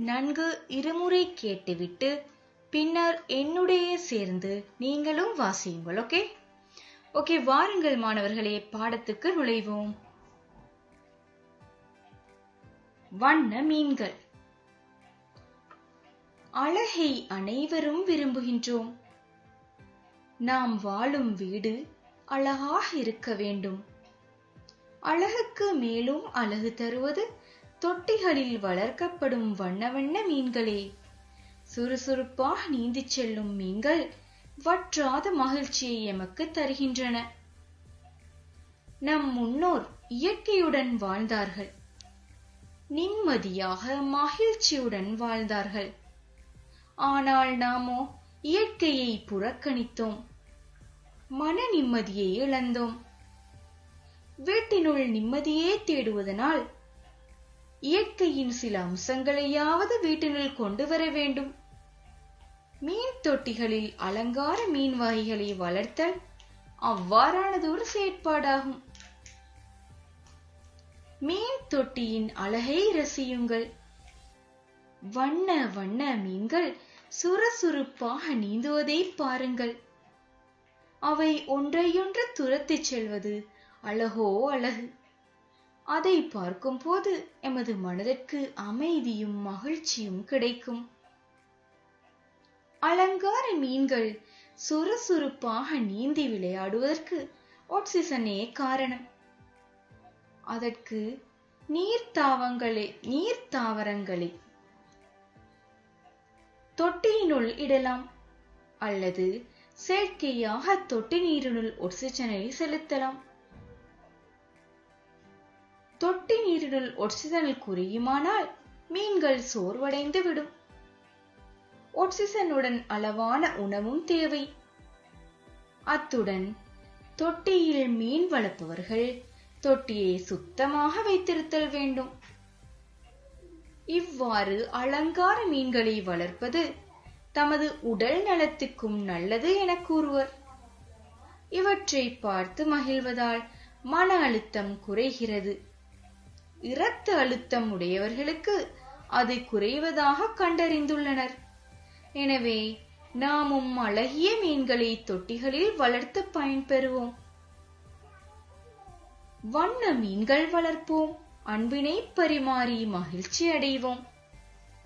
நன்கு இருமுறை கேட்டுவிட்டு பின்னர் என்னுடைய சேர்ந்து நீங்களும் வாசியுங்கள். ஓகே, வாருங்கள் மாணவர்களே, பாடத்துக்கு நுழைவோம். வண்ண மீன்கள். அழகை அனைவரும் விரும்புகின்றோம். நாம் வாழும் வீடு அழகாக இருக்க வேண்டும். அழகுக்கு மேலும் அழகு தருவது தொட்டிகளில் வளர்க்கப்படும் வண்ண வண்ண மீன்களே. சுறுசுறுப்பாக நீந்திச் செல்லும் மீன்கள் வற்றாத மகிழ்ச்சியை எமக்கு தருகின்றன. நம் முன்னோர் இயற்கையுடன் வாழ்ந்தார்கள். நிம்மதியாக மகிழ்ச்சியுடன் வாழ்ந்தார்கள். ஆனால் நாமோ இயற்கையை புறக்கணித்தோம். மன நிம்மதியை இழந்தோம். வீட்டினுள் நிம்மதியே தேடுவதனால் இயற்கையின் சில அம்சங்களையாவது வீட்டினுள் கொண்டு வர வேண்டும். மீன் தொட்டிகளில் அலங்கார மீன் வகைகளை வளர்த்தல் அவ்வாறானதொரு செயற்பாடாகும். மீன் தொட்டியின் அழகை ரசியுங்கள். வண்ண வண்ண மீன்கள் சுறுசுறுப்பாக நீந்துவதை பாருங்கள். அவை ஒன்றையொன்று துரத்திச் செல்வது அழகோ அழகு. அதை பார்க்கும் போது எமது மனதிற்கு அமைதியும் மகிழ்ச்சியும் கிடைக்கும். அலங்கார மீன்கள் சுறுசுறுப்பாக நீந்தி விளையாடுவதற்கு ஆக்சிஜனே காரணம். அதற்கு நீர்த்தாவரங்களை தொட்டியினுள் இடலாம் அல்லது செயற்கையாக தொட்டி நீரினுள் ஆக்சிஜனை செலுத்தலாம். தொட்டி நீரினுள் ஆக்சிஜன் குறையுமானால் மீன்கள் சோர்வடைந்து விடும். ஆக்சிஜனுடன் அளவான உணவும் தேவை. அத்துடன் தொட்டியில் மீன் வளர்ப்பவர்கள் தொட்டியை சுத்தமாக வைத்திருத்தல் வேண்டும். இவ்வாறு அலங்கார மீன்களை வளர்ப்பது தமது உடல் நலத்துக்கும் நல்லது என கூறுவர். இவற்றை பார்த்து மகிழ்வதால் மன அழுத்தம் குறைகிறது. இரத்த அழுத்தம் உடையவர்களுக்கு அது குறைவதாக கண்டறிந்துள்ளனர். எனவே நாமும் அழகிய மீன்களை தொட்டிகளில் வளர்த்து பயன்பெறுவோம். வண்ண மீன்கள் வளர்ப்போம். அன்பினை பரிமாறி மகிழ்ச்சி அடைவோம்.